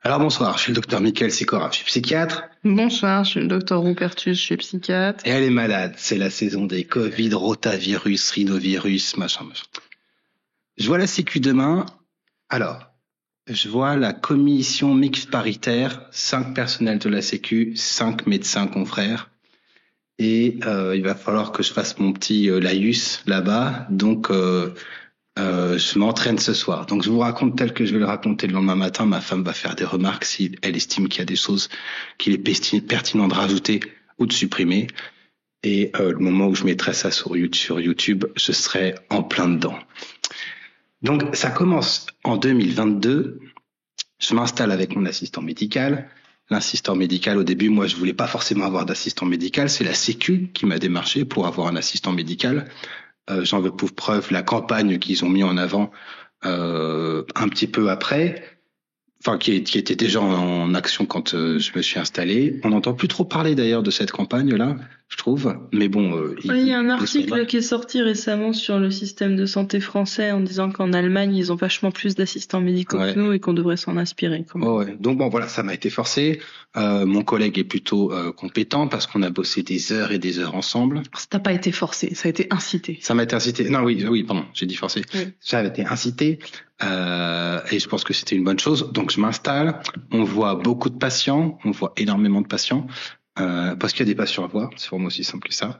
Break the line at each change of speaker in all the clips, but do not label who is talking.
Alors bonsoir, je suis le docteur Michael Sikora, je suis psychiatre.
Bonsoir, je suis le docteur Rupertus, je suis psychiatre.
Et elle est malade, c'est la saison des Covid, rotavirus, rhinovirus, machin. Je vois la Sécu demain. Alors, je vois la commission mixte paritaire, 5 personnels de la Sécu, 5 médecins confrères. Et il va falloir que je fasse mon petit laïus là-bas. Donc, je m'entraîne ce soir. Donc, je vous raconte tel que je vais le raconter le lendemain matin. Ma femme va faire des remarques si elle estime qu'il y a des choses qu'il est pertinent de rajouter ou de supprimer. Et le moment où je mettrai ça sur YouTube, je serai en plein dedans. Donc, ça commence en 2022. Je m'installe avec mon assistant médical. L'assistant médical, au début, moi, je voulais pas forcément avoir d'assistant médical. C'est la Sécu qui m'a démarché pour avoir un assistant médical. J'en veux pour preuve la campagne qu'ils ont mis en avant un petit peu après, enfin qui était déjà en action quand je me suis installé. On n'entend plus trop parler d'ailleurs de cette campagne-là, je trouve. Mais bon,
il y a un article qui est sorti récemment sur le système de santé français en disant qu'en Allemagne, ils ont vachement plus d'assistants médicaux que nous et qu'on devrait s'en inspirer.
Ouais. Donc bon, voilà, ça m'a été forcé. Mon collègue est plutôt compétent parce qu'on a bossé des heures et des heures ensemble.
Ça t'a pas été forcé, ça a été incité.
Ça m'a été incité. Non, oui, pardon, j'ai dit forcé. Oui. Ça avait été incité et je pense que c'était une bonne chose. Donc je m'installe. On voit beaucoup de patients, on voit énormément de patients. Parce qu'il y a des patients à voir, c'est vraiment aussi simple que ça.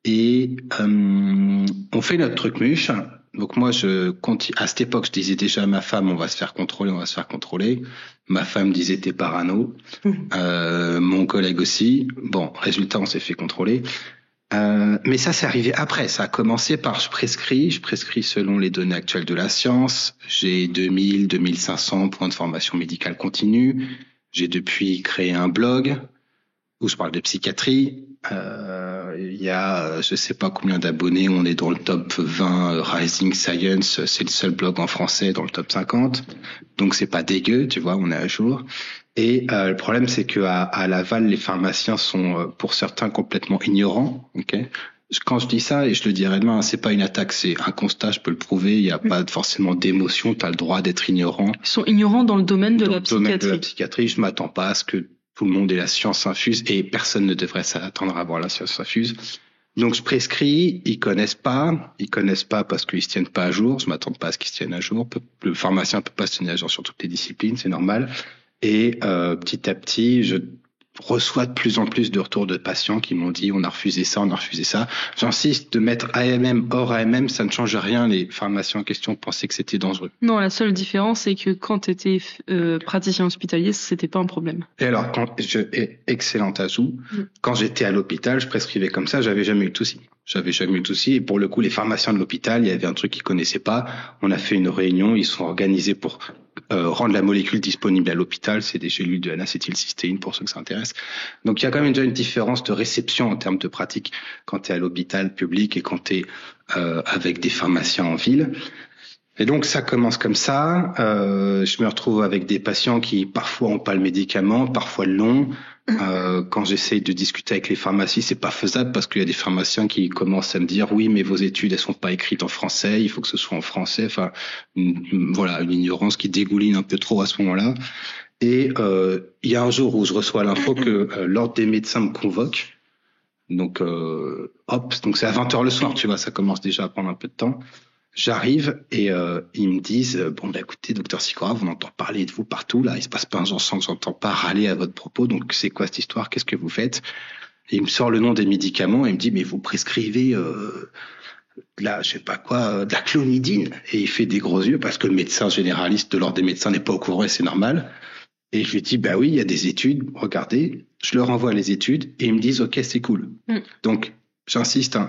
Et on fait notre truc muche. Donc moi, à cette époque, je disais déjà à ma femme, on va se faire contrôler. Ma femme disait, t'es parano. Mon collègue aussi. Bon, résultat, on s'est fait contrôler. Mais ça, c'est arrivé après. Ça a commencé par je prescris selon les données actuelles de la science. J'ai 2000, 2500 points de formation médicale continue. J'ai depuis créé un blog où je parle de psychiatrie. Il y a je sais pas combien d'abonnés, on est dans le top 20 Rising Science, c'est le seul blog en français dans le top 50. Donc c'est pas dégueu, tu vois, on est à jour. Et le problème c'est que à Laval, les pharmaciens sont pour certains complètement ignorants, OK ? Quand je dis ça, et je le dirai demain, c'est pas une attaque, c'est un constat, je peux le prouver, il n'y a pas forcément d'émotion, tu as le droit d'être ignorant.
Ils sont ignorants dans le domaine de la psychiatrie.
Domaine de la psychiatrie, je m'attends pas à ce que tout le monde ait la science infuse et personne ne devrait s'attendre à avoir la science infuse. Donc je prescris, ils connaissent pas parce qu'ils se tiennent pas à jour, je m'attends pas à ce qu'ils se tiennent à jour. Le pharmacien peut pas se tenir à jour sur toutes les disciplines, c'est normal. Et petit à petit, je reçois de plus en plus de retours de patients qui m'ont dit on a refusé ça. J'insiste de mettre AMM hors AMM, ça ne change rien. Les pharmaciens en question pensaient que c'était dangereux.
Non, la seule différence c'est que quand tu étais praticien hospitalier, c'était pas un problème.
Et alors, excellent ajout, quand j'étais à l'hôpital, je prescrivais comme ça, j'avais jamais eu de souci. Et pour le coup, les pharmaciens de l'hôpital, il y avait un truc qu'ils connaissaient pas. On a fait une réunion, ils sont organisés pour rendre la molécule disponible à l'hôpital. C'est des gélules de N-acétylcystéine pour ceux que ça intéresse. Donc il y a quand même déjà une différence de réception en termes de pratique quand tu es à l'hôpital public et quand tu es avec des pharmaciens en ville. Et donc ça commence comme ça. Je me retrouve avec des patients qui parfois ont pas le médicament, parfois l'ont. Quand j'essaye de discuter avec les pharmacies, c'est pas faisable parce qu'il y a des pharmaciens qui commencent à me dire oui, mais vos études elles sont pas écrites en français, il faut que ce soit en français. Enfin, voilà, une ignorance qui dégouline un peu trop à ce moment-là. Et il y a un jour où je reçois l'info que l'ordre des médecins me convoque. Donc donc c'est à 20h le soir, tu vois, ça commence déjà à prendre un peu de temps. J'arrive et ils me disent bon bah écoutez docteur Sikora, on entend parler de vous partout là, il se passe pas un jour sans que j'entends pas râler à votre propos, donc c'est quoi cette histoire, qu'est-ce que vous faites? Et il me sort le nom des médicaments et il me dit mais vous prescrivez de la clonidine, et il fait des gros yeux parce que le médecin généraliste de l'ordre des médecins n'est pas au courant et c'est normal. Et je lui dis bah oui, il y a des études, regardez, je leur envoie les études et ils me disent OK, c'est cool. Donc j'insiste,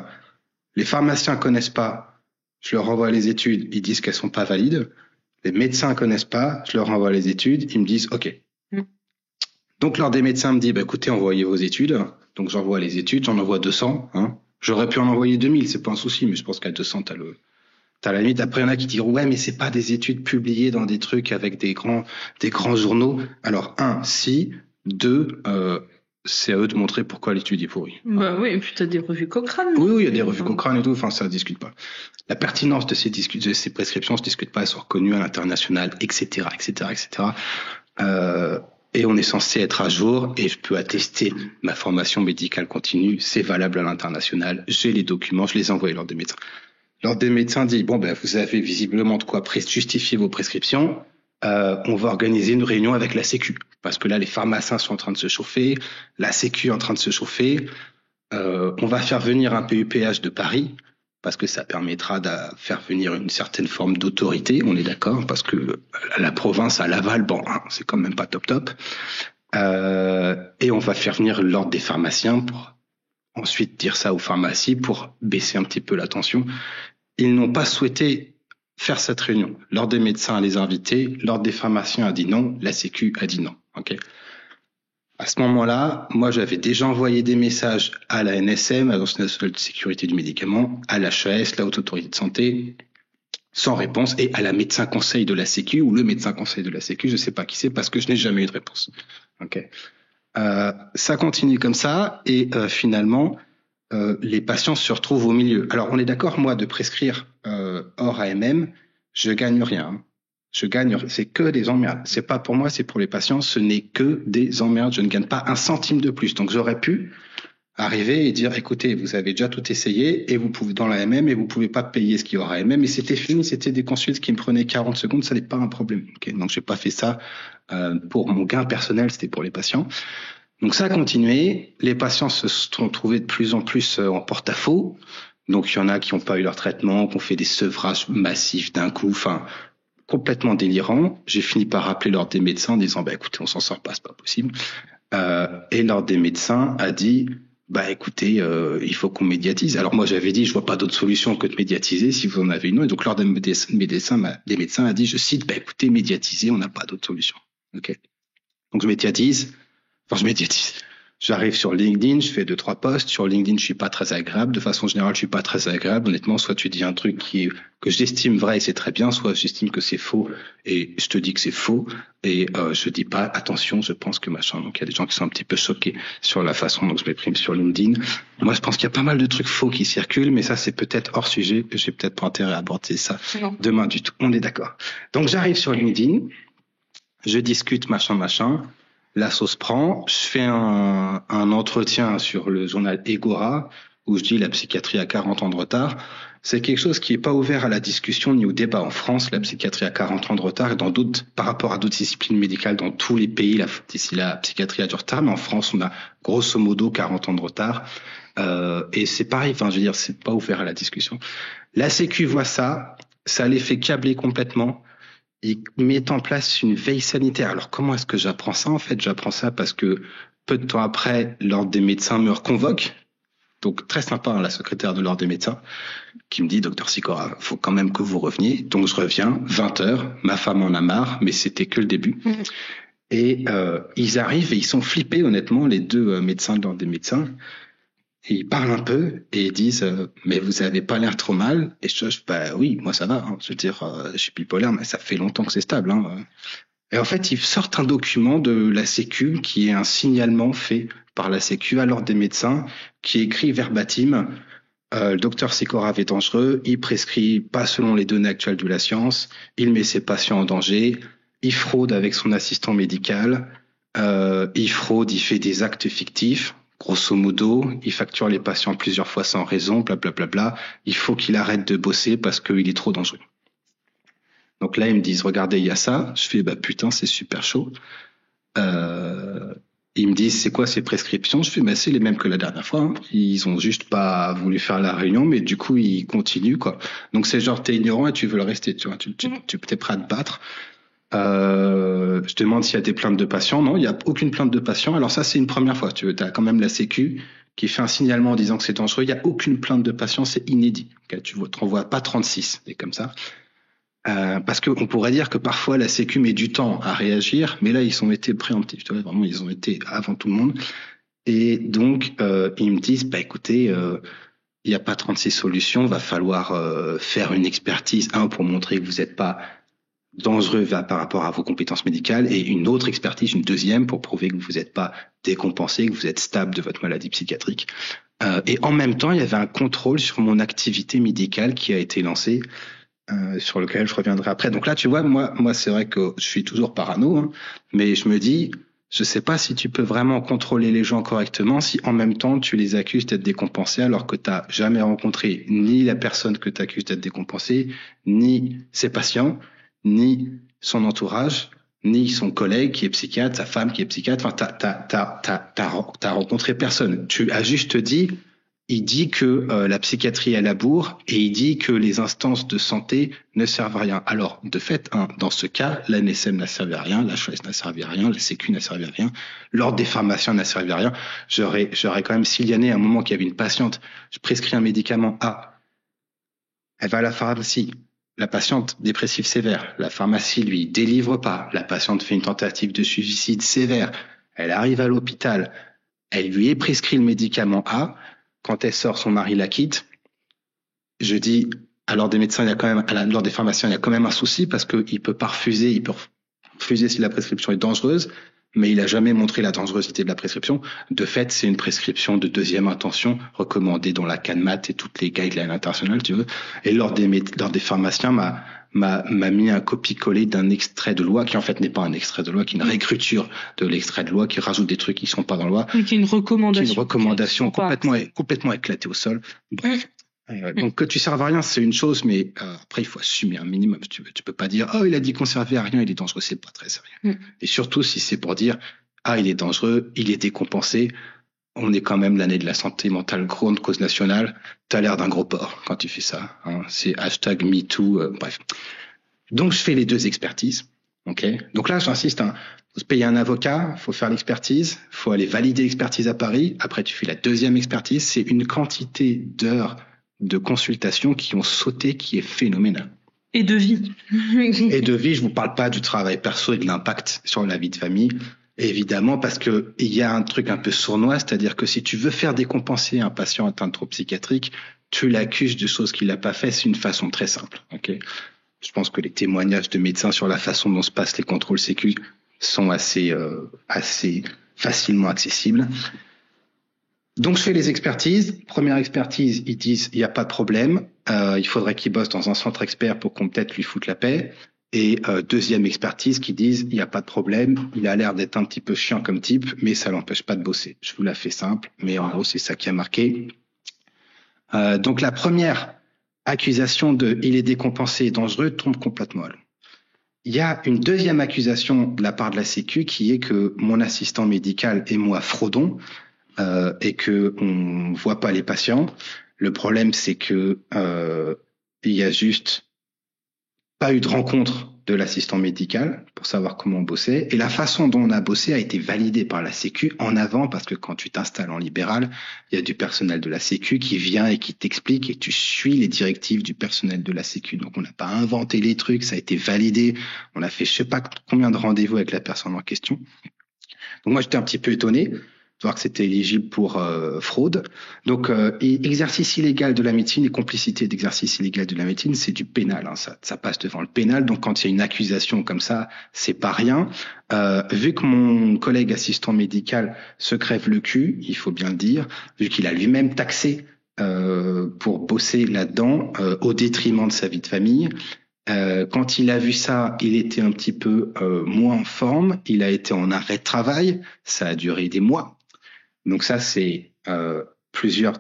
les pharmaciens connaissent pas. Je leur envoie les études, ils disent qu'elles sont pas valides. Les médecins connaissent pas, je leur envoie les études, ils me disent OK. Donc l'ordre des médecins me dit bah écoutez, envoyez vos études. Donc j'envoie les études, j'en envoie 200. J'aurais pu en envoyer 2000, c'est pas un souci, mais je pense qu'à 200 t'as la limite. Après il y en a qui diront ouais mais c'est pas des études publiées dans des trucs avec des grands journaux. Alors si, 2 c'est à eux de montrer pourquoi l'étude est pourrie.
Bah oui, et puis t'as des revues Cochrane.
Oui, il y a des revues Cochrane et tout, enfin ça ne discute pas. La pertinence de ces prescriptions se discute pas, elles sont reconnues à l'international, etc. Et on est censé être à jour, et je peux attester ma formation médicale continue, c'est valable à l'international, j'ai les documents, je les envoie à l'ordre des médecins. L'ordre des médecins dit, vous avez visiblement de quoi justifier vos prescriptions, on va organiser une réunion avec la Sécu, parce que là, les pharmaciens sont en train de se chauffer, la Sécu est en train de se chauffer, on va faire venir un PUPH de Paris, parce que ça permettra de faire venir une certaine forme d'autorité, on est d'accord, parce que la province à Laval, c'est quand même pas top. Et on va faire venir l'ordre des pharmaciens pour ensuite dire ça aux pharmacies pour baisser un petit peu la tension. Ils n'ont pas souhaité faire cette réunion. L'ordre des médecins a les invités, l'ordre des pharmaciens a dit non, la Sécu a dit non. Okay. À ce moment-là, moi, j'avais déjà envoyé des messages à la NSM, à l'Agence nationale de sécurité du médicament, à l'HAS, la Haute Autorité de Santé, sans réponse, et à la médecin conseil de la Sécu, ou le médecin conseil de la Sécu, je sais pas qui c'est, parce que je n'ai jamais eu de réponse. Okay. Ça continue comme ça, et finalement, les patients se retrouvent au milieu. Alors, on est d'accord, moi, de prescrire hors AMM, je gagne rien. C'est que des emmerdes. C'est pas pour moi, c'est pour les patients. Ce n'est que des emmerdes. Je ne gagne pas un centime de plus. Donc, j'aurais pu arriver et dire, écoutez, vous avez déjà tout essayé et vous pouvez dans la MM et vous pouvez pas payer ce qu'il y aura MM. Et c'était fini. C'était des consultes qui me prenaient 40 secondes. Ça n'est pas un problème. Okay, donc, j'ai pas fait ça pour mon gain personnel. C'était pour les patients. Donc, ça a continué. Les patients se sont trouvés de plus en plus en porte-à-faux. Donc, il y en a qui n'ont pas eu leur traitement, qui ont fait des sevrages massifs d'un coup. Complètement délirant. J'ai fini par appeler l'ordre des médecins en disant, écoutez, on s'en sort pas, c'est pas possible. Et l'ordre des médecins a dit, écoutez, il faut qu'on médiatise. Alors moi, j'avais dit, je vois pas d'autre solution que de médiatiser si vous en avez une. Et donc l'ordre des médecins a dit, je cite, écoutez, médiatiser, on n'a pas d'autre solution. Ok. Donc je médiatise. J'arrive sur LinkedIn, je fais 2-3 posts. Sur LinkedIn, je suis pas très agréable. De façon générale, je suis pas très agréable. Honnêtement, soit tu dis un truc que j'estime vrai et c'est très bien, soit j'estime que c'est faux et je te dis que c'est faux. Et je dis pas, attention, je pense que machin. Donc il y a des gens qui sont un petit peu choqués sur la façon dont je m'exprime sur LinkedIn. Moi, je pense qu'il y a pas mal de trucs faux qui circulent, mais ça, c'est peut-être hors sujet. J'ai peut-être pas intérêt à aborder ça demain du tout. On est d'accord. Donc j'arrive sur LinkedIn, je discute machin. La sauce prend, je fais un entretien sur le journal Egora où je dis la psychiatrie a 40 ans de retard. C'est quelque chose qui est pas ouvert à la discussion ni au débat en France. La psychiatrie a 40 ans de retard et par rapport à d'autres disciplines médicales dans tous les pays, la psychiatrie a du retard, mais en France, on a grosso modo 40 ans de retard. Et c'est pareil, c'est pas ouvert à la discussion. La Sécu voit ça les fait câbler complètement. Ils mettent en place une veille sanitaire. Alors, comment est-ce que j'apprends ça? En fait, j'apprends ça parce que peu de temps après, l'ordre des médecins me reconvoque. Donc, très sympa, la secrétaire de l'ordre des médecins qui me dit, docteur Sikora, faut quand même que vous reveniez. Donc, je reviens, 20h, ma femme en a marre, mais c'était que le début. Et ils arrivent et ils sont flippés, honnêtement, les deux médecins de l'ordre des médecins. Et ils parlent un peu et ils disent mais vous avez pas l'air trop mal. Et je oui, moi ça va. Je veux dire, je suis bipolaire, mais ça fait longtemps que c'est stable. Et en fait, ils sortent un document de la Sécu qui est un signalement fait par la Sécu à l'ordre des médecins qui écrit verbatim le docteur Sikora est dangereux, il prescrit pas selon les données actuelles de la science, il met ses patients en danger, il fraude avec son assistant médical, il fait des actes fictifs. Grosso modo, il facture les patients plusieurs fois sans raison, blablabla. Il faut qu'il arrête de bosser parce qu'il est trop dangereux. Donc là, ils me disent, regardez, il y a ça. Je fais, putain, c'est super chaud. Ils me disent, c'est quoi ces prescriptions? Je fais, c'est les mêmes que la dernière fois. Ils ont juste pas voulu faire la réunion, mais du coup, ils continuent, quoi. Donc c'est genre, t'es ignorant et tu veux le rester, tu vois. Tu t'es prêt à te battre. Je demande s'il y a des plaintes de patients. Non, il n'y a aucune plainte de patients. Alors ça, c'est une première fois. Tu as quand même la Sécu qui fait un signalement en disant que c'est dangereux. Il n'y a aucune plainte de patients, c'est inédit. Okay, tu ne renvoies pas 36, c'est comme ça. Parce qu'on pourrait dire que parfois la Sécu met du temps à réagir, mais là, ils ont été préemptifs. Tu vois, vraiment, ils ont été avant tout le monde. Et donc, ils me disent, écoutez, il n'y a pas 36 solutions, va falloir faire une expertise, pour montrer que vous n'êtes pas dangereux par rapport à vos compétences médicales et une autre expertise, une deuxième, pour prouver que vous n'êtes pas décompensé, que vous êtes stable de votre maladie psychiatrique. Et en même temps, il y avait un contrôle sur mon activité médicale qui a été lancé. sur lequel je reviendrai après. Donc là, tu vois, moi, c'est vrai que je suis toujours parano, hein, mais je me dis, je sais pas si tu peux vraiment contrôler les gens correctement si en même temps tu les accuses d'être décompensés alors que tu n'as jamais rencontré ni la personne que tu accuses d'être décompensée, ni ses patients, ni son entourage, ni son collègue qui est psychiatre, sa femme qui est psychiatre. Enfin, t'as rencontré personne. Tu as juste dit, il dit que la psychiatrie est à la bourre et il dit que les instances de santé ne servent à rien. Alors, de fait, dans ce cas, l'ANSM n'a servi à rien, la HOS n'a servi à rien, la Sécu n'a servi à rien, l'ordre des pharmaciens n'a servi à rien. J'aurais quand même siliané à un moment qu'il y avait une patiente, je prescris un médicament A, elle va à la pharmacie, la patiente dépressive sévère, la pharmacie lui délivre pas, la patiente fait une tentative de suicide sévère, elle arrive à l'hôpital, elle lui est prescrit le médicament A. Quand elle sort, son mari la quitte. Je dis, à l'ordre des médecins, il y a quand même, à l'ordre des pharmaciens, il y a quand même un souci parce qu'il peut pas refuser, il peut refuser si la prescription est dangereuse, mais il a jamais montré la dangerosité de la prescription. De fait, c'est une prescription de deuxième intention recommandée dans la CANMAT et toutes les guidelines internationales, tu veux. Et l'ordre des pharmaciens m'a mis un copier-coller d'un extrait de loi qui en fait n'est pas un extrait de loi, qui est une réécriture de l'extrait de loi, qui rajoute des trucs qui sont pas dans la loi.
Oui, qui est une recommandation.
Qui est une recommandation complètement éclatée au sol. Bref. Donc que tu serves à rien, c'est une chose, mais après il faut assumer un minimum. Si tu veux, tu peux pas dire il a dit qu'on servait à rien, il est dangereux, c'est pas très sérieux. Et surtout si c'est pour dire il est dangereux, il est décompensé. On est quand même l'année de la santé mentale, grande cause nationale. T'as l'air d'un gros porc quand tu fais ça. Hein. C'est #MeToo, bref. Donc je fais les deux expertises. Ok. Donc là, j'insiste. Faut se payer un avocat, faut faire l'expertise, faut aller valider l'expertise à Paris. Après, tu fais la deuxième expertise. C'est une quantité d'heures de consultation qui ont sauté, qui est phénoménal.
Et de vie.
Et de vie, je vous parle pas du travail perso et de l'impact sur la vie de famille. Évidemment, parce que il y a un truc un peu sournois, c'est-à-dire que si tu veux faire décompenser un patient atteint de troubles psychiatriques, tu l'accuses de choses qu'il n'a pas fait. C'est une façon très simple. Ok. Je pense que les témoignages de médecins sur la façon dont se passent les contrôles sécu sont assez facilement accessibles. Donc je fais les expertises. Première expertise, ils disent il n'y a pas de problème. Il faudrait qu'il bosse dans un centre expert pour qu'on peut-être lui foute la paix. Et deuxième expertise qui disent il n'y a pas de problème. Il a l'air d'être un petit peu chiant comme type, mais ça l'empêche pas de bosser. Je vous la fais simple, mais en gros c'est ça qui a marqué. Donc la première accusation de il est décompensé et dangereux tombe complètement à l'eau. Il y a une deuxième accusation de la part de la Sécu qui est que mon assistant médical et moi fraudons et que on voit pas les patients. Le problème c'est que il y a juste pas eu de rencontre de l'assistant médical pour savoir comment on bossait. Et la façon dont on a bossé a été validée par la Sécu en avant, parce que quand tu t'installes en libéral, il y a du personnel de la Sécu qui vient et qui t'explique et tu suis les directives du personnel de la Sécu. Donc on n'a pas inventé les trucs, ça a été validé. On a fait je sais pas combien de rendez-vous avec la personne en question. Donc moi j'étais un petit peu étonné de voir que c'était éligible pour fraude. Donc exercice illégal de la médecine et complicité d'exercice illégal de la médecine, c'est du pénal. Hein, ça passe devant le pénal. Donc quand il y a une accusation comme ça, c'est pas rien. Vu que mon collègue assistant médical se crève le cul, il faut bien le dire, vu qu'il a lui-même taxé pour bosser là-dedans au détriment de sa vie de famille. Quand il a vu ça, il était un petit peu moins en forme. Il a été en arrêt de travail. Ça a duré des mois. Donc ça, c'est plusieurs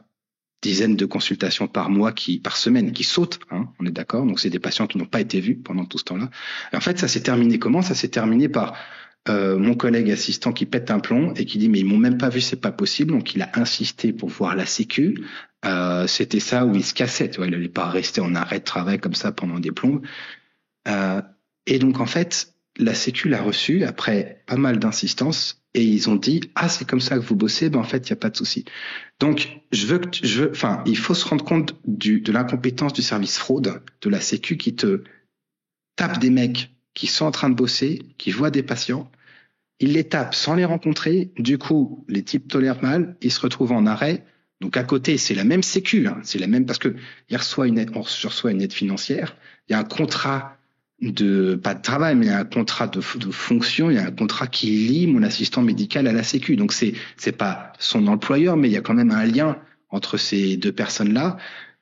dizaines de consultations par mois, par semaine, qui sautent. Hein, on est d'accord. Donc c'est des patients qui n'ont pas été vus pendant tout ce temps-là. Et en fait, ça s'est terminé comment ? Ça s'est terminé par mon collègue assistant qui pète un plomb et qui dit mais ils m'ont même pas vu, c'est pas possible. Donc il a insisté pour voir la Sécu. C'était ça où il se cassait. Tu vois, il n'allait pas rester en arrêt de travail comme ça pendant des plombes. Et donc en fait, la Sécu l'a reçu après pas mal d'insistance. Et ils ont dit c'est comme ça que vous bossez, en fait il y a pas de souci. Donc il faut se rendre compte de l'incompétence du service fraude de la Sécu qui te tape des mecs qui sont en train de bosser, qui voient des patients, ils les tapent sans les rencontrer. Du coup, les types tolèrent mal, ils se retrouvent en arrêt. Donc à côté, c'est la même Sécu, hein, c'est la même parce que on reçoit une aide financière, il y a un contrat pas de travail, mais il y a un contrat de fonction, il y a un contrat qui lie mon assistant médical à la Sécu. Donc c'est pas son employeur, mais il y a quand même un lien entre ces deux personnes-là.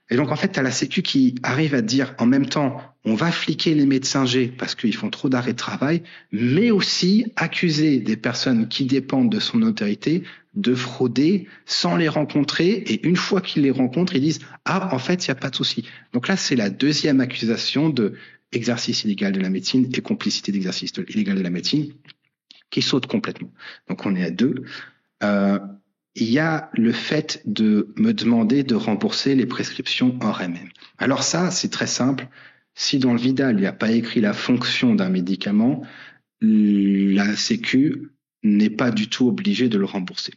Et donc, en fait, tu as la Sécu qui arrive à te dire en même temps, on va fliquer les médecins G parce qu'ils font trop d'arrêts de travail, mais aussi accuser des personnes qui dépendent de son autorité de frauder sans les rencontrer. Et une fois qu'ils les rencontrent, ils disent « Ah, en fait, il n'y a pas de souci ». Donc là, c'est la deuxième accusation de exercice illégal de la médecine et complicité d'exercice illégal de la médecine qui saute complètement. Donc, on est à 2. Il y a le fait de me demander de rembourser les prescriptions hors MM. Alors ça, c'est très simple. Si dans le Vidal, il n'y a pas écrit la fonction d'un médicament, la Sécu n'est pas du tout obligée de le rembourser.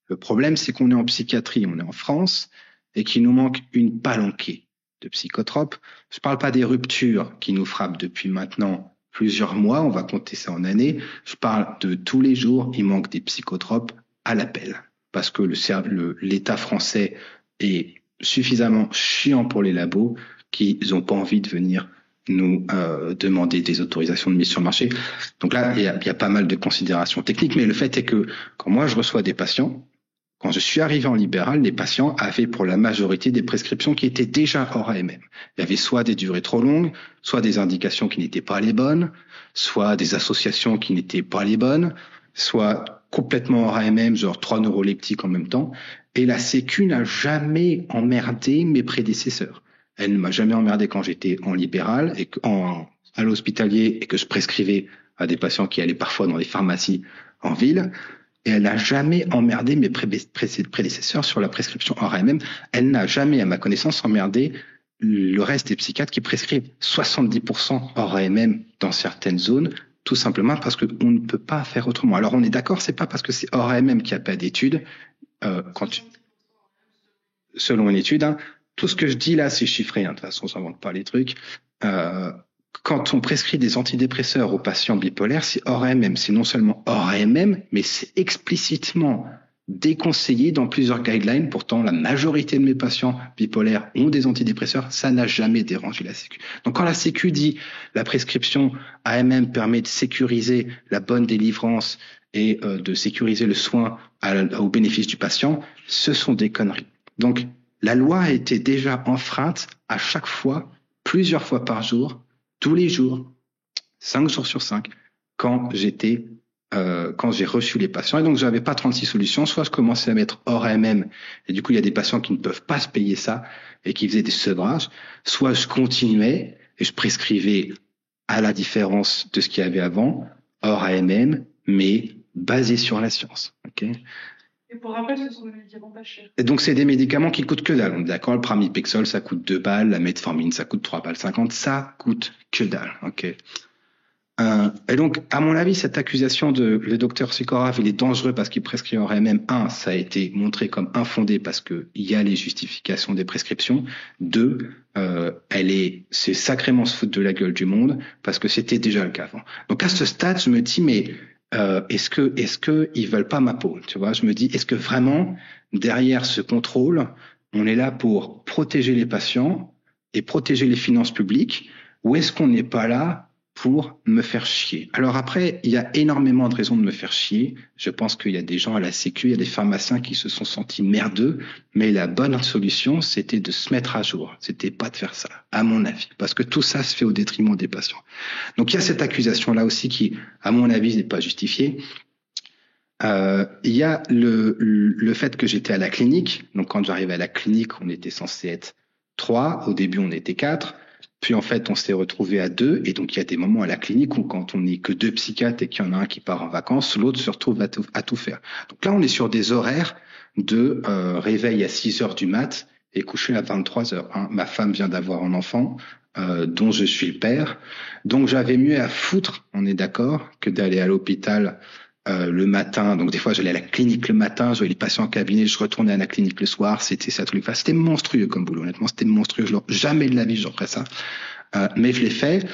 Le problème, c'est qu'on est en psychiatrie, on est en France, et qu'il nous manque une palanquée de psychotropes. Je ne parle pas des ruptures qui nous frappent depuis maintenant plusieurs mois, on va compter ça en années. Je parle de tous les jours, il manque des psychotropes à l'appel, parce que l'État français est suffisamment chiant pour les labos qu'ils n'ont pas envie de venir nous demander des autorisations de mise sur le marché. Donc là, il y a pas mal de considérations techniques, mais le fait est que quand moi je reçois des patients, quand je suis arrivé en libéral, les patients avaient pour la majorité des prescriptions qui étaient déjà hors AMM. Il y avait soit des durées trop longues, soit des indications qui n'étaient pas les bonnes, soit des associations qui n'étaient pas les bonnes, soit complètement hors AMM, genre 3 neuroleptiques en même temps. Et la Sécu n'a jamais emmerdé mes prédécesseurs. Elle ne m'a jamais emmerdé quand j'étais en libéral et à l'hospitalier et que je prescrivais à des patients qui allaient parfois dans les pharmacies en ville. Et elle n'a jamais emmerdé mes prédécesseurs sur la prescription hors AMM. Elle n'a jamais, à ma connaissance, emmerdé le reste des psychiatres qui prescrivent 70% hors AMM dans certaines zones, tout simplement parce qu'on ne peut pas faire autrement. Alors on est d'accord, c'est pas parce que c'est hors AMM qu'il n'y a pas d'études. Selon une étude, hein, tout ce que je dis là, c'est chiffré. Hein, de toute façon, on s'invente pas les trucs. Quand on prescrit des antidépresseurs aux patients bipolaires, c'est hors AMM. C'est non seulement hors AMM, mais c'est explicitement déconseillé dans plusieurs guidelines. Pourtant, la majorité de mes patients bipolaires ont des antidépresseurs. Ça n'a jamais dérangé la Sécu. Donc, quand la Sécu dit la prescription AMM permet de sécuriser la bonne délivrance et de sécuriser le soin au bénéfice du patient, ce sont des conneries. Donc, la loi a été déjà enfreinte à chaque fois, plusieurs fois par jour, tous les jours, 5 jours sur 5, quand j'ai reçu les patients. Et donc, j'avais pas 36 solutions. Soit je commençais à mettre hors AMM, et du coup, il y a des patients qui ne peuvent pas se payer ça et qui faisaient des sevrage. Soit je continuais et je prescrivais à la différence de ce qu'il y avait avant, hors AMM, mais basé sur la science. Okay.
Et pour rappel, ce sont des médicaments pas chers.
Et donc, c'est des médicaments qui coûtent que dalle. On est d'accord, le pramipexole, ça coûte 2 balles, la metformine, ça coûte 3 balles 50, ça coûte que dalle. Ok. Et donc, à mon avis, cette accusation de le docteur Sikorov, il est dangereux parce qu'il prescrit hors AMM. 1, ça a été montré comme infondé parce que il y a les justifications des prescriptions. 2, c'est sacrément se foutre de la gueule du monde parce que c'était déjà le cas avant. Donc, à ce stade, je me dis, mais est-ce que ils veulent pas ma peau, tu vois? Je me dis, est-ce que vraiment derrière ce contrôle, on est là pour protéger les patients et protéger les finances publiques, ou est-ce qu'on n'est pas là pour me faire chier? Alors après, il y a énormément de raisons de me faire chier. Je pense qu'il y a des gens à la Sécu, il y a des pharmaciens qui se sont sentis merdeux, mais la bonne solution, c'était de se mettre à jour. C'était pas de faire ça, à mon avis, parce que tout ça se fait au détriment des patients. Donc il y a cette accusation-là aussi qui, à mon avis, n'est pas justifiée. Il y a le fait que j'étais à la clinique. Donc quand j'arrivais à la clinique, on était censé être 3. Au début, on était 4. Puis en fait, on s'est retrouvé à 2. Et donc il y a des moments à la clinique où quand on n'est que 2 psychiatres et qu'il y en a un qui part en vacances, l'autre se retrouve à tout faire. Donc là, on est sur des horaires de réveil à 6 heures du mat et coucher à 23 heures. Hein. Ma femme vient d'avoir un enfant dont je suis le père. Donc j'avais mieux à foutre, on est d'accord, que d'aller à l'hôpital le matin. Donc des fois, j'allais à la clinique le matin, j'avais les patients en cabinet, je retournais à la clinique le soir. C'était ça tous les fois. C'était monstrueux comme boulot, honnêtement. C'était monstrueux. Jamais de la vie, je referais ça. Mais je l'ai fait.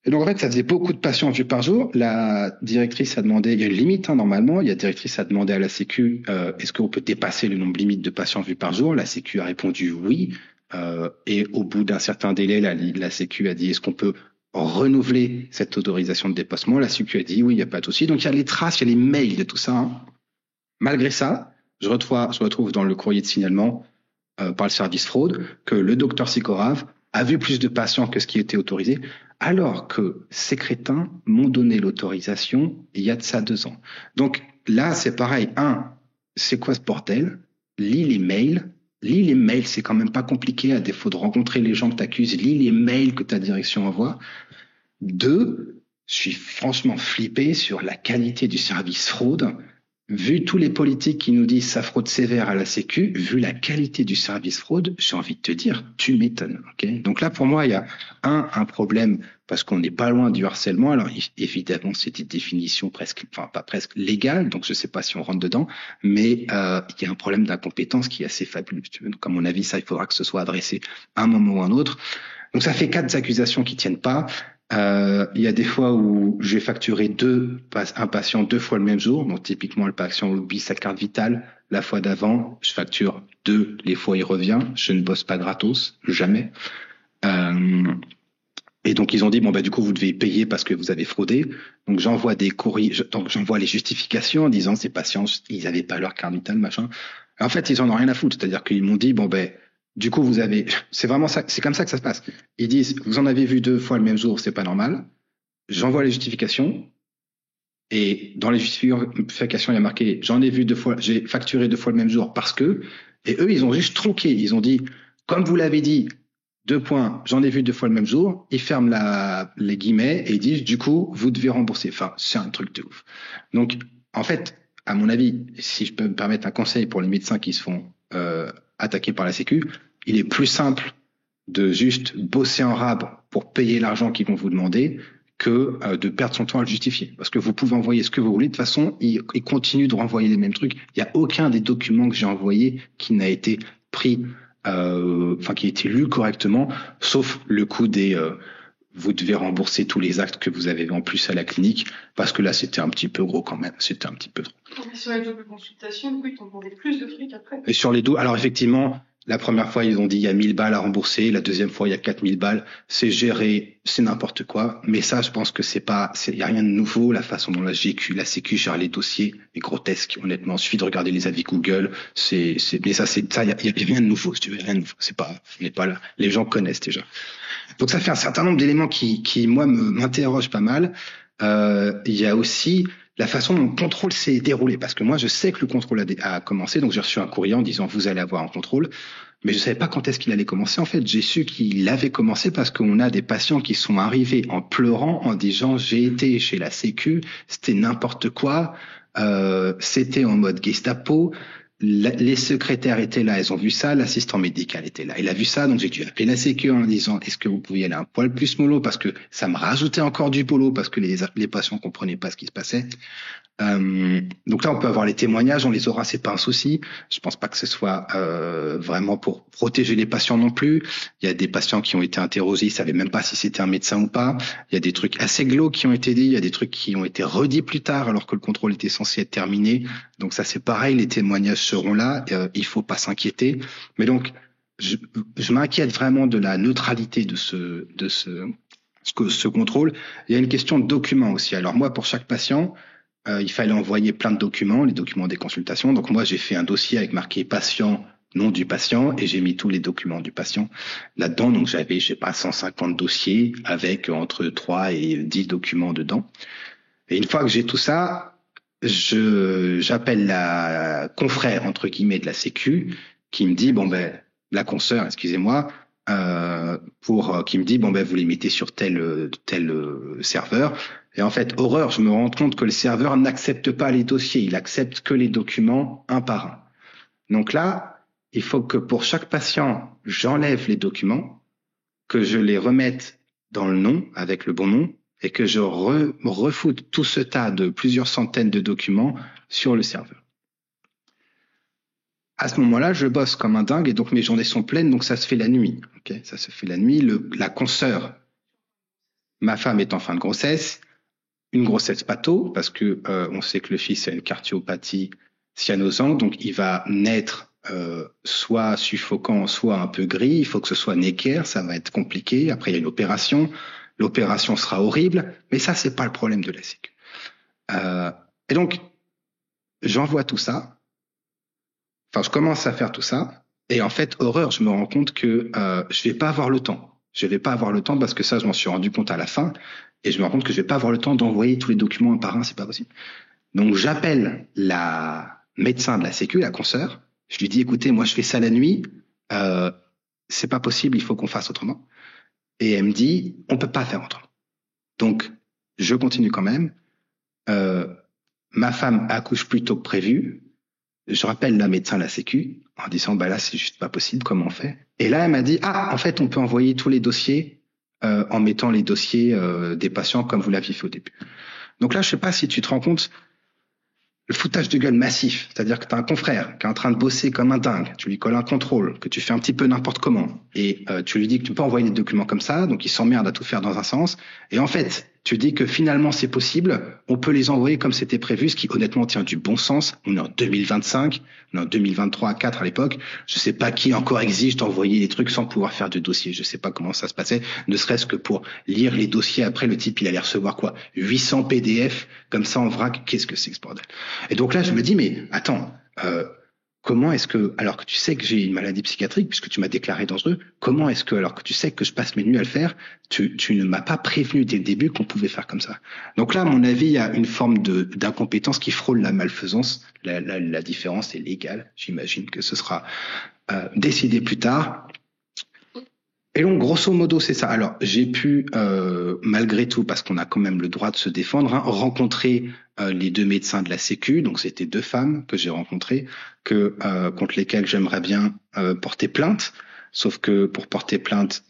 Et donc en fait, ça faisait beaucoup de patients vus par jour. La directrice a demandé, il y a une limite normalement. La directrice a demandé à la Sécu, est-ce qu'on peut dépasser le nombre limite de patients vus par jour? La Sécu a répondu oui. Et au bout d'un certain délai, la Sécu a dit, est-ce qu'on peut renouveler cette autorisation de dépassement? La Sécu a dit oui, il n'y a pas de souci. Donc il y a les traces, il y a les mails de tout ça. Hein. Malgré ça, je retrouve dans le courrier de signalement par le service fraude que le docteur Sikorov a vu plus de patients que ce qui était autorisé, alors que ces crétins m'ont donné l'autorisation il y a de ça 2 ans. Donc là, c'est pareil. C'est quoi ce bordel? Lis les mails, c'est quand même pas compliqué, à défaut de rencontrer les gens que t'accuses, lis les mails que ta direction envoie. 2, je suis franchement flippé sur la qualité du service fraude. Vu tous les politiques qui nous disent ça fraude sévère à la Sécu, vu la qualité du service fraude, j'ai envie de te dire, tu m'étonnes. Okay, donc là, pour moi, il y a un problème parce qu'on n'est pas loin du harcèlement. Alors évidemment, c'est des définitions pas presque légales, donc je ne sais pas si on rentre dedans, mais il y a un problème d'incompétence qui est assez fabuleux. Donc à mon avis, ça, il faudra que ce soit adressé à un moment ou à un autre. Donc ça fait 4 accusations qui tiennent pas. Il y a des fois où j'ai facturé un patient 2 fois le même jour. Donc typiquement, le patient oublie sa carte vitale. La fois d'avant, je facture 2 les fois il revient. Je ne bosse pas gratos, jamais. Et donc ils ont dit du coup vous devez payer parce que vous avez fraudé. Donc j'envoie des courriers, j'envoie les justifications en disant ces patients ils avaient pas leur carte vitale machin. En fait ils en ont rien à foutre. C'est-à-dire qu'ils m'ont dit du coup, c'est vraiment ça, c'est comme ça que ça se passe. Ils disent, vous en avez vu 2 fois le même jour, c'est pas normal. J'envoie les justifications. Et dans les justifications, il y a marqué, j'ai facturé 2 fois le même jour parce que, et eux, ils ont juste tronqué. Ils ont dit, comme vous l'avez dit, 2 points, j'en ai vu 2 fois le même jour. Ils ferment les guillemets et ils disent, du coup, vous devez rembourser. Enfin, c'est un truc de ouf. Donc, en fait, à mon avis, si je peux me permettre un conseil pour les médecins qui se font, attaqué par la Sécu, il est plus simple de juste bosser en rab pour payer l'argent qu'ils vont vous demander que de perdre son temps à le justifier. Parce que vous pouvez envoyer ce que vous voulez. De toute façon, ils continuent de renvoyer les mêmes trucs. Il n'y a aucun des documents que j'ai envoyés qui n'a été pris, qui a été lu correctement, sauf le coup des... vous devez rembourser tous les actes que vous avez en plus à la clinique, parce que là, c'était un petit peu gros quand même. C'était un petit peu trop.
Et sur les doubles consultations, du coup, ils t'ont demandé plus de fric après.
Et sur les doubles, alors effectivement, la première fois, ils ont dit il y a 1000 balles à rembourser. La deuxième fois, il y a 4000 balles. C'est géré, c'est n'importe quoi. Mais ça, je pense que il y a rien de nouveau. La façon dont la Sécu gère les dossiers est grotesque. Honnêtement, il suffit de regarder les avis Google. Mais ça, il y a rien de nouveau. Si tu veux, rien de nouveau. On n'est pas là. Les gens connaissent déjà. Donc ça fait un certain nombre d'éléments qui moi, m'interrogent pas mal. Il y a aussi la façon dont le contrôle s'est déroulé. Parce que moi, je sais que le contrôle a commencé. Donc, j'ai reçu un courrier en disant, vous allez avoir un contrôle. Mais je savais pas quand est-ce qu'il allait commencer. En fait, j'ai su qu'il avait commencé parce qu'on a des patients qui sont arrivés en pleurant, en disant, j'ai été chez la Sécu, c'était n'importe quoi, c'était en mode Gestapo. Les secrétaires étaient là, elles ont vu ça, l'assistant médical était là, il a vu ça, donc j'ai dû appeler la Sécu en disant est-ce que vous pouviez aller un poil plus mollo parce que ça me rajoutait encore du boulot parce que les patients comprenaient pas ce qui se passait. Donc là, on peut avoir les témoignages, on les aura, c'est pas un souci. Je pense pas que ce soit vraiment pour protéger les patients non plus. Il y a des patients qui ont été interrogés, ils savaient même pas si c'était un médecin ou pas. Il y a des trucs assez glauques qui ont été dits, il y a des trucs qui ont été redits plus tard alors que le contrôle était censé être terminé. Donc ça, c'est pareil, les témoignages seront là. Il faut pas s'inquiéter. Mais donc, je m'inquiète vraiment de la neutralité de ce contrôle. Il y a une question de documents aussi. Alors moi, pour chaque patient, il fallait envoyer plein de documents, les documents des consultations. Donc moi, j'ai fait un dossier avec marqué patient, nom du patient, et j'ai mis tous les documents du patient là-dedans. Donc j'avais, 150 dossiers avec entre 3 et 10 documents dedans. Et une fois que j'ai tout ça, j'appelle la confrère, entre guillemets, de la Sécu, qui me dit, la consoeur, excusez-moi, qui me dit, vous les mettez sur tel serveur. Et en fait, horreur, je me rends compte que le serveur n'accepte pas les dossiers, il accepte que les documents un par un. Donc là, il faut que pour chaque patient, j'enlève les documents, que je les remette dans le nom, avec le bon nom, et que je refoute tout ce tas de plusieurs centaines de documents sur le serveur. À ce moment-là, je bosse comme un dingue et donc mes journées sont pleines, donc ça se fait la nuit. Okay, ça se fait la nuit. La consoeur, ma femme est en fin de grossesse, une grossesse pas tôt, parce que on sait que le fils a une cardiopathie cyanosante, donc il va naître soit suffocant, soit un peu gris. Il faut que ce soit Necker, ça va être compliqué. Après, il y a une opération. L'opération sera horrible, mais ça, c'est pas le problème de la Sécu. Et donc, j'envoie tout ça. Enfin, je commence à faire tout ça. Et en fait, horreur, je me rends compte que je vais pas avoir le temps. Je vais pas avoir le temps parce que ça, je m'en suis rendu compte à la fin. Et je me rends compte que je vais pas avoir le temps d'envoyer tous les documents un par un, c'est pas possible. Donc j'appelle la médecin de la Sécu, la consoeur. Je lui dis, écoutez, moi je fais ça la nuit. C'est pas possible, il faut qu'on fasse autrement. Et elle me dit, on peut pas faire autrement. Donc je continue quand même. Ma femme accouche plus tôt que prévu. Je rappelle la médecin de la Sécu en disant, bah là c'est juste pas possible, comment on fait? Et là elle m'a dit, en fait on peut envoyer tous les dossiers en mettant les dossiers des patients comme vous l'aviez fait au début. Donc là je sais pas si tu te rends compte le foutage de gueule massif, c'est-à-dire que tu as un confrère qui est en train de bosser comme un dingue, tu lui colles un contrôle, que tu fais un petit peu n'importe comment, et tu lui dis que tu peux envoyer des documents comme ça, donc il s'emmerde à tout faire dans un sens, et en fait, tu dis que finalement c'est possible, on peut les envoyer comme c'était prévu, ce qui honnêtement tient du bon sens. On est en 2025, on est en 2023 à 4 à l'époque, je sais pas qui encore exige d'envoyer des trucs sans pouvoir faire de dossier, je sais pas comment ça se passait, ne serait-ce que pour lire les dossiers après, le type il allait recevoir quoi, 800 PDF, comme ça en vrac, qu'est-ce que c'est que ce bordel? Et donc là je me dis mais attends, comment est-ce que, alors que tu sais que j'ai une maladie psychiatrique, puisque tu m'as déclaré dangereux, comment est-ce que, alors que tu sais que je passe mes nuits à le faire, tu ne m'as pas prévenu dès le début qu'on pouvait faire comme ça? Donc là, à mon avis, il y a une forme d'incompétence qui frôle la malfaisance. La différence est légale. J'imagine que ce sera décidé plus tard. Et donc, grosso modo, c'est ça. Alors, j'ai pu, malgré tout, parce qu'on a quand même le droit de se défendre, rencontrer les deux médecins de la Sécu. Donc, c'était deux femmes que j'ai rencontrées, contre lesquelles j'aimerais bien porter plainte. Sauf que pour porter plainte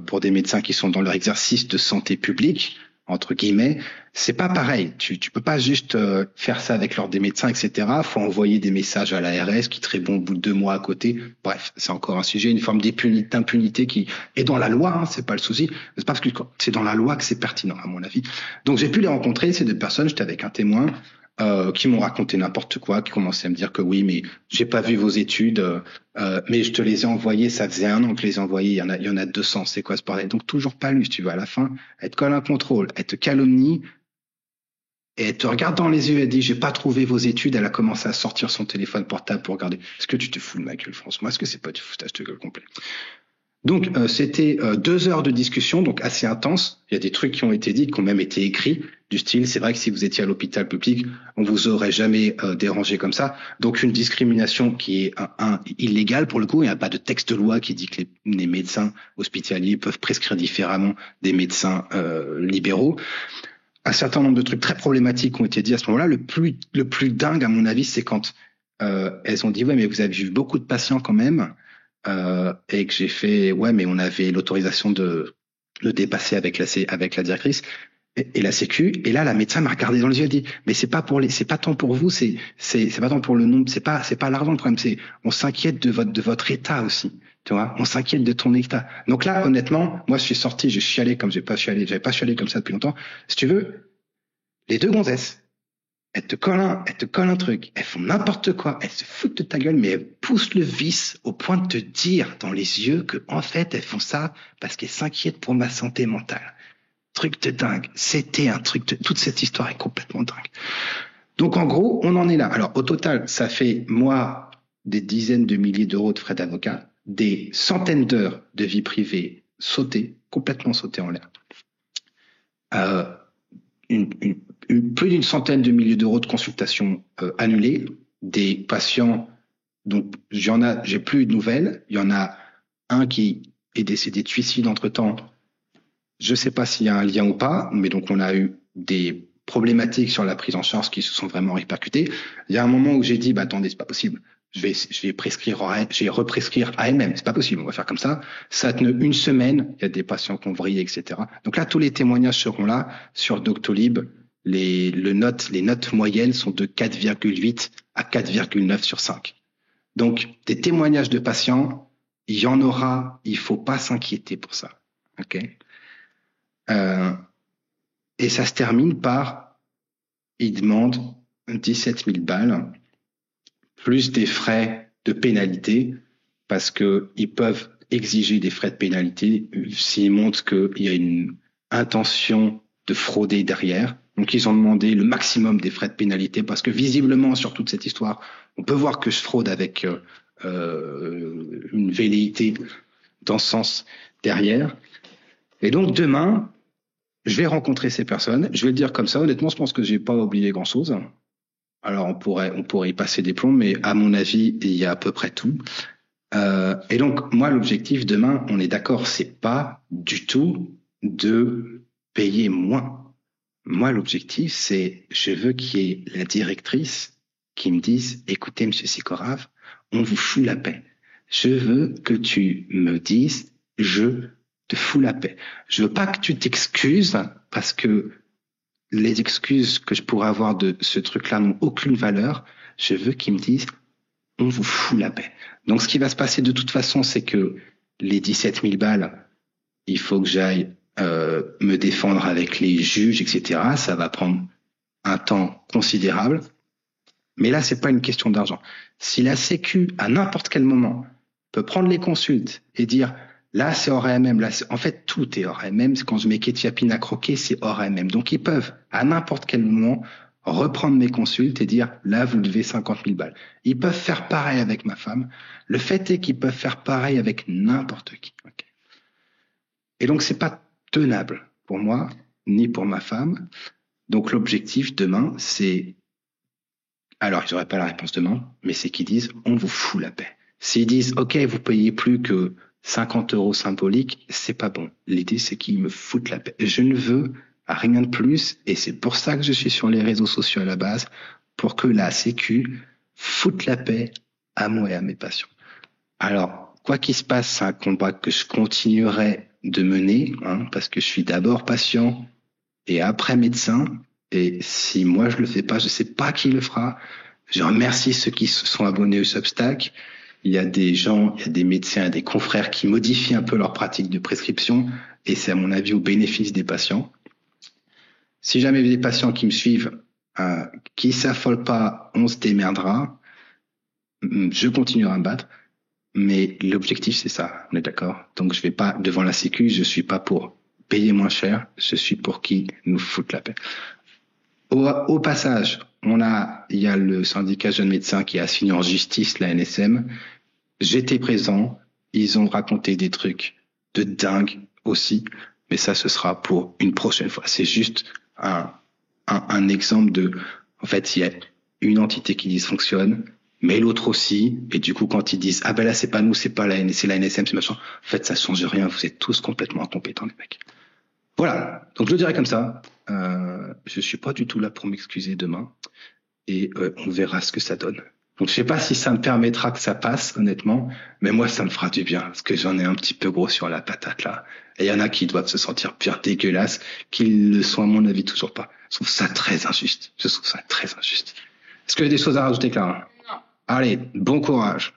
pour des médecins qui sont dans leur exercice de santé publique, entre guillemets, c'est pas pareil. Tu peux pas juste faire ça avec l'ordre des médecins, etc. Faut envoyer des messages à l'ARS qui te répond au bout de 2 mois à côté. Bref, c'est encore un sujet, une forme d'impunité qui est dans la loi, hein, c'est pas le souci. C'est parce que c'est dans la loi que c'est pertinent, à mon avis. Donc j'ai pu les rencontrer, ces deux personnes. J'étais avec un témoin qui m'ont raconté n'importe quoi, qui commençaient à me dire que oui, mais j'ai pas vu vos études, mais je te les ai envoyées, ça faisait 1 an que je les ai envoyées, il y en a 200, c'est quoi ce bordel? Donc toujours pas lu, si tu veux, à la fin, elle te colle un contrôle, elle te calomnie, et elle te regarde dans les yeux, elle dit, j'ai pas trouvé vos études, elle a commencé à sortir son téléphone portable pour regarder. Est-ce que tu te fous de ma gueule, François? Est-ce que c'est pas du foutage de gueule complet? Donc, c'était 2 heures de discussion, donc assez intense. Il y a des trucs qui ont été dits, qui ont même été écrits, du style, c'est vrai que si vous étiez à l'hôpital public, on vous aurait jamais dérangé comme ça. Donc, une discrimination qui est illégale pour le coup. Il n'y a pas de texte de loi qui dit que les médecins hospitaliers peuvent prescrire différemment des médecins libéraux. Un certain nombre de trucs très problématiques ont été dits à ce moment-là. Le plus dingue, à mon avis, c'est quand elles ont dit, ouais, mais vous avez vu beaucoup de patients quand même. Et que j'ai fait, ouais, mais on avait l'autorisation de dépasser avec la directrice et la Sécu. Et là, la médecin m'a regardé dans les yeux et dit, mais c'est pas tant pour vous, c'est pas tant pour le nombre, c'est pas l'argent le problème, on s'inquiète de votre état aussi. Tu vois, on s'inquiète de ton état. Donc là, honnêtement, moi, je suis sorti, j'ai chialé comme j'avais pas chialé comme ça depuis longtemps. Si tu veux, les deux gonzesses, elles te collent un truc, elles font n'importe quoi, elles se foutent de ta gueule, mais elles poussent le vice au point de te dire dans les yeux que, en fait, elles font ça parce qu'elles s'inquiètent pour ma santé mentale. Truc de dingue. C'était un truc toute cette histoire est complètement dingue. Donc, en gros, on en est là. Alors, au total, ça fait, moi, des dizaines de milliers d'euros de frais d'avocat, des centaines d'heures de vie privée complètement sautées en l'air. Plus d'une centaine de milliers d'euros de consultations annulées, des patients donc j'ai plus de nouvelles. Il y en a un qui est décédé de suicide entre-temps. Je sais pas s'il y a un lien ou pas, mais donc on a eu des problématiques sur la prise en charge qui se sont vraiment répercutées. Il y a un moment où j'ai dit, bah attendez, c'est pas possible. Je vais represcrire à elle-même. C'est pas possible. On va faire comme ça. Ça a tenu 1 semaine. Il y a des patients qui ont vrillé, etc. Donc là, tous les témoignages seront là sur Doctolib. Les notes moyennes sont de 4,8 à 4,9 sur 5. Donc, des témoignages de patients, il y en aura. Il faut pas s'inquiéter pour ça. Ok. Et ça se termine par, ils demandent 17 000 balles. Plus des frais de pénalité, parce que ils peuvent exiger des frais de pénalité s'ils montrent qu'il y a une intention de frauder derrière. Donc ils ont demandé le maximum des frais de pénalité, parce que visiblement sur toute cette histoire, on peut voir que je fraude avec une velléité dans ce sens derrière. Et donc demain, je vais rencontrer ces personnes. Je vais le dire comme ça. Honnêtement, je pense que j'ai pas oublié grand-chose. Alors on pourrait y passer des plombs, mais à mon avis, il y a à peu près tout. Et donc moi, l'objectif demain, on est d'accord, c'est pas du tout de payer moins. Moi, l'objectif, c'est je veux qu'il y ait la directrice qui me dise, écoutez, Monsieur Sikorav, on vous fout la paix. Je veux que tu me dises, je te fous la paix. Je veux pas que tu t'excuses parce que les excuses que je pourrais avoir de ce truc-là n'ont aucune valeur. Je veux qu'ils me disent, on vous fout la paix. Donc, ce qui va se passer de toute façon, c'est que les 17 000 balles, il faut que j'aille me défendre avec les juges, etc. Ça va prendre un temps considérable. Mais là, c'est pas une question d'argent. Si la Sécu, à n'importe quel moment, peut prendre les consultes et dire là, c'est hors AMM, là, en fait, tout est hors AMM. Quand je mets Ketchiapine à croquer, c'est hors AMM. Donc, ils peuvent, à n'importe quel moment, reprendre mes consultes et dire là, vous devez 50 000 balles. Ils peuvent faire pareil avec ma femme. Le fait est qu'ils peuvent faire pareil avec n'importe qui. Okay. Et donc, c'est pas tenable pour moi, ni pour ma femme. Donc, l'objectif demain, c'est, alors, ils n'auraient pas la réponse demain, mais c'est qu'ils disent, on vous fout la paix. S'ils disent, OK, vous payez plus que 50 € symboliques, c'est pas bon. L'idée, c'est qu'ils me foutent la paix. Je ne veux rien de plus, et c'est pour ça que je suis sur les réseaux sociaux à la base, pour que la Sécu foute la paix à moi et à mes patients. Alors, quoi qu'il se passe, c'est un combat que je continuerai de mener, parce que je suis d'abord patient et après médecin. Et si moi je le fais pas, je sais pas qui le fera. Je remercie ceux qui se sont abonnés au Substack. Il y a des gens, il y a des médecins, des confrères qui modifient un peu leur pratique de prescription, et c'est à mon avis au bénéfice des patients. Si jamais il y a des patients qui me suivent, qui s'affolent pas, on se démerdera. Je continuerai à me battre. Mais l'objectif, c'est ça, on est d'accord. Donc, je vais pas, devant la Sécu, je suis pas pour payer moins cher, je suis pour qu'ils nous foutent la paix. Au passage, il y a le syndicat Jeunes Médecins qui a signé en justice la NSM. J'étais présent, ils ont raconté des trucs de dingue aussi, mais ça, ce sera pour une prochaine fois. C'est juste un exemple de, en fait, il y a une entité qui dysfonctionne, mais l'autre aussi, et du coup, quand ils disent, ah ben là, c'est pas nous, c'est pas la NSM, c'est machin, en fait, ça change rien, vous êtes tous complètement incompétents, les mecs. Voilà. Donc, je le dirais comme ça. Je suis pas du tout là pour m'excuser demain, et on verra ce que ça donne. Donc, je sais pas si ça me permettra que ça passe, honnêtement, mais moi, ça me fera du bien, parce que j'en ai un petit peu gros sur la patate, là. Et il y en a qui doivent se sentir bien dégueulasses, qu'ils le sont, à mon avis, toujours pas. Je trouve ça très injuste. Je trouve ça très injuste. Est-ce qu'il y a des choses à rajouter, Clara?
Non.
Allez, bon courage.